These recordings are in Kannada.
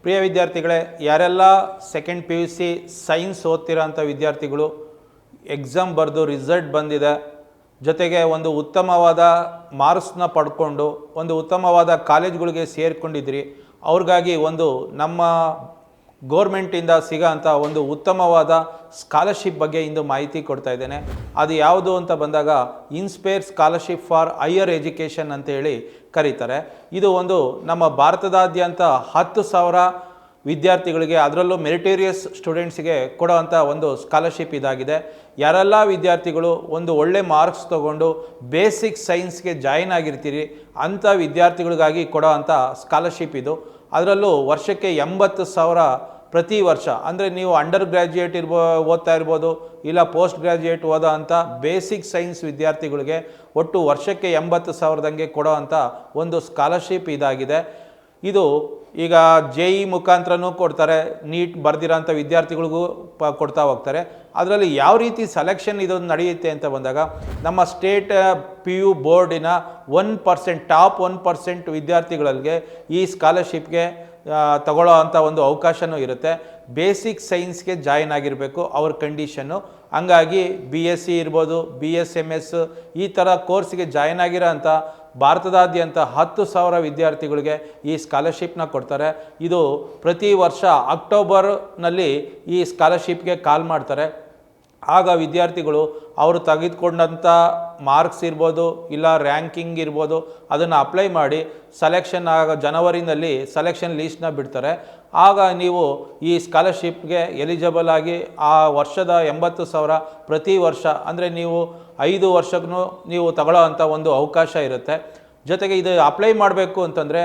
ಪ್ರಿಯ ವಿದ್ಯಾರ್ಥಿಗಳೇ, ಯಾರೆಲ್ಲ second P U C science ಓದ್ತಿರೋಂಥ ವಿದ್ಯಾರ್ಥಿಗಳು ಎಕ್ಸಾಮ್ ಬರೆದು ರಿಸಲ್ಟ್ ಬಂದಿದೆ, ಜೊತೆಗೆ ಒಂದು ಉತ್ತಮವಾದ ಮಾರ್ಕ್ಸ್ನ ಪಡ್ಕೊಂಡು ಒಂದು ಉತ್ತಮವಾದ ಕಾಲೇಜ್ಗಳಿಗೆ ಸೇರಿಕೊಂಡಿದ್ರಿ, ಅವ್ರಿಗಾಗಿ ಒಂದು ನಮ್ಮ ಗೋರ್ಮೆಂಟಿಂದ ಸಿಗೋಂಥ ಒಂದು ಉತ್ತಮವಾದ ಸ್ಕಾಲರ್ಶಿಪ್ ಬಗ್ಗೆ ಇಂದು ಮಾಹಿತಿ ಕೊಡ್ತಾ ಇದ್ದೇನೆ. ಅದು ಯಾವುದು ಅಂತ ಬಂದಾಗ inspire scholarship for higher education ಅಂತ ಹೇಳಿ ಕರೀತಾರೆ. ಇದು ಒಂದು ನಮ್ಮ ಭಾರತದಾದ್ಯಂತ 10,000 ವಿದ್ಯಾರ್ಥಿಗಳಿಗೆ, ಅದರಲ್ಲೂ ಮೆರಿಟೇರಿಯಸ್ ಸ್ಟೂಡೆಂಟ್ಸಿಗೆ ಕೊಡೋವಂಥ ಒಂದು ಸ್ಕಾಲರ್ಶಿಪ್ ಇದಾಗಿದೆ. ಯಾರೆಲ್ಲ ವಿದ್ಯಾರ್ಥಿಗಳು ಒಂದು ಒಳ್ಳೆ ಮಾರ್ಕ್ಸ್ ತೊಗೊಂಡು ಬೇಸಿಕ್ ಸೈನ್ಸ್ಗೆ ಜಾಯಿನ್ ಆಗಿರ್ತೀರಿ ಅಂಥ ವಿದ್ಯಾರ್ಥಿಗಳಿಗಾಗಿ ಕೊಡೋವಂಥ ಸ್ಕಾಲರ್ಶಿಪ್ ಇದು. ಅದರಲ್ಲೂ ವರ್ಷಕ್ಕೆ 80,000 ಪ್ರತಿ ವರ್ಷ, ಅಂದರೆ ನೀವು ಅಂಡರ್ ಗ್ರ್ಯಾಜುಯೇಟ್ ಓದ್ತಾ ಇರ್ಬೋದು, ಇಲ್ಲ ಪೋಸ್ಟ್ ಗ್ರ್ಯಾಜುಯೇಟ್ ಓದೋ ಅಂಥ ಬೇಸಿಕ್ ಸೈನ್ಸ್ ವಿದ್ಯಾರ್ಥಿಗಳಿಗೆ ಒಟ್ಟು ವರ್ಷಕ್ಕೆ 80,000ದಂಗೆ ಕೊಡೋ ಅಂಥ ಒಂದು ಸ್ಕಾಲರ್ಶಿಪ್ ಇದಾಗಿದೆ. ಇದು ಈಗ JEE ಮುಖಾಂತರನೂ ಕೊಡ್ತಾರೆ, ನೀಟ್ ಬರೆದಿರೋಂಥ ವಿದ್ಯಾರ್ಥಿಗಳಿಗೂ ಕೊಡ್ತಾ ಹೋಗ್ತಾರೆ. ಅದರಲ್ಲಿ ಯಾವ ರೀತಿ ಸೆಲೆಕ್ಷನ್ ಇದೊಂದು ನಡೆಯುತ್ತೆ ಅಂತ ಬಂದಾಗ ನಮ್ಮ ಸ್ಟೇಟ್ PU ಬೋರ್ಡಿನ 1% ಟಾಪ್ 1% ವಿದ್ಯಾರ್ಥಿಗಳಿಗೆ ಈ ಸ್ಕಾಲರ್ಶಿಪ್ಗೆ ತಗೊಳ್ಳೋ ಅಂಥ ಒಂದು ಅವಕಾಶವೂ ಇರುತ್ತೆ. ಬೇಸಿಕ್ ಸೈನ್ಸ್ಗೆ ಜಾಯಿನ್ ಆಗಿರಬೇಕು ಅವ್ರ ಕಂಡೀಷನ್ನು. ಹಂಗಾಗಿ BSc ಇರ್ಬೋದು, BSMS ಈ ಥರ ಕೋರ್ಸ್ಗೆ ಜಾಯಿನ್ ಆಗಿರೋ ಅಂಥ ಭಾರತದಾದ್ಯಂತ 10,000 ವಿದ್ಯಾರ್ಥಿಗಳಿಗೆ ಈ ಸ್ಕಾಲರ್ಶಿಪ್ನ ಕೊಡ್ತಾರೆ. ಇದು ಪ್ರತಿ ವರ್ಷ ಅಕ್ಟೋಬರ್ನಲ್ಲಿ ಈ ಸ್ಕಾಲರ್ಶಿಪ್ಗೆ ಕಾಲ್ ಮಾಡ್ತಾರೆ. ಆಗ ವಿದ್ಯಾರ್ಥಿಗಳು ಅವರು ತೆಗೆದುಕೊಂಡಂಥ ಮಾರ್ಕ್ಸ್ ಇರ್ಬೋದು, ಇಲ್ಲ ರ್ಯಾಂಕಿಂಗ್ ಇರ್ಬೋದು, ಅದನ್ನು ಅಪ್ಲೈ ಮಾಡಿ ಸೆಲೆಕ್ಷನ್ ಜನವರಿನಲ್ಲಿ ಸೆಲೆಕ್ಷನ್ ಲೀಸ್ಟ್ನ ಬಿಡ್ತಾರೆ. ಆಗ ನೀವು ಈ ಸ್ಕಾಲರ್ಶಿಪ್ಗೆ ಎಲಿಜಿಬಲ್ ಆಗಿ ಆ ವರ್ಷದ 80,000 ಪ್ರತಿ ವರ್ಷ, ಅಂದರೆ ನೀವು 5 ವರ್ಷಕ್ಕೂ ನೀವು ತಗೊಳ್ಳೋ ಅಂಥ ಒಂದು ಅವಕಾಶ ಇರುತ್ತೆ. ಜೊತೆಗೆ ಇದು ಅಪ್ಲೈ ಮಾಡಬೇಕು ಅಂತಂದರೆ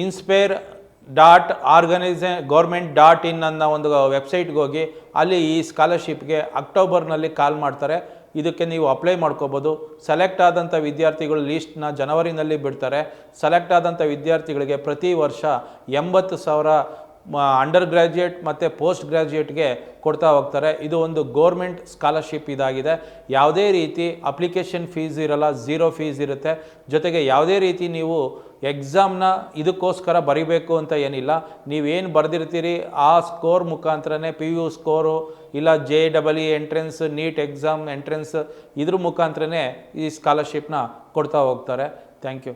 inspire.org.government.in ಅನ್ನೋ ಒಂದು ವೆಬ್ಸೈಟ್ಗೆ ಹೋಗಿ ಅಲ್ಲಿ ಈ ಸ್ಕಾಲರ್ಶಿಪ್ಗೆ ಅಕ್ಟೋಬರ್ನಲ್ಲಿ ಕಾಲ್ ಮಾಡ್ತಾರೆ. ಇದಕ್ಕೆ ನೀವು ಅಪ್ಲೈ ಮಾಡ್ಕೋಬೋದು. ಸೆಲೆಕ್ಟ್ ಆದಂಥ ವಿದ್ಯಾರ್ಥಿಗಳು ಲೀಸ್ಟ್ನ ಜನವರಿನಲ್ಲಿ ಬಿಡ್ತಾರೆ. ಸೆಲೆಕ್ಟ್ ಆದಂಥ ವಿದ್ಯಾರ್ಥಿಗಳಿಗೆ ಪ್ರತಿ ವರ್ಷ 80,000 ಅಂಡರ್ ಗ್ರ್ಯಾಜುಯೇಟ್ ಮತ್ತು ಪೋಸ್ಟ್ ಗ್ರ್ಯಾಜುಯೇಟ್ಗೆ ಕೊಡ್ತಾ ಹೋಗ್ತಾರೆ. ಇದು ಒಂದು ಗೋರ್ಮೆಂಟ್ ಸ್ಕಾಲರ್ಶಿಪ್ ಇದಾಗಿದೆ. ಯಾವುದೇ ರೀತಿ ಅಪ್ಲಿಕೇಶನ್ ಫೀಸ್ ಇರಲ್ಲ, 0 ಫೀಸ್ ಇರುತ್ತೆ. ಜೊತೆಗೆ ಯಾವುದೇ ರೀತಿ ನೀವು ಎಕ್ಸಾಮ್ನ ಇದಕ್ಕೋಸ್ಕರ ಬರೀಬೇಕು ಅಂತ ಏನಿಲ್ಲ. ನೀವೇನು ಬರೆದಿರ್ತೀರಿ ಆ ಸ್ಕೋರ್ ಮುಖಾಂತರನೇ PU ಸ್ಕೋರು, ಇಲ್ಲ JEE entrance, NEET exam entrance, ಇದ್ರ ಮುಖಾಂತರನೇ ಈ ಸ್ಕಾಲರ್ಶಿಪ್ನ ಕೊಡ್ತಾ ಹೋಗ್ತಾರೆ. Thank you.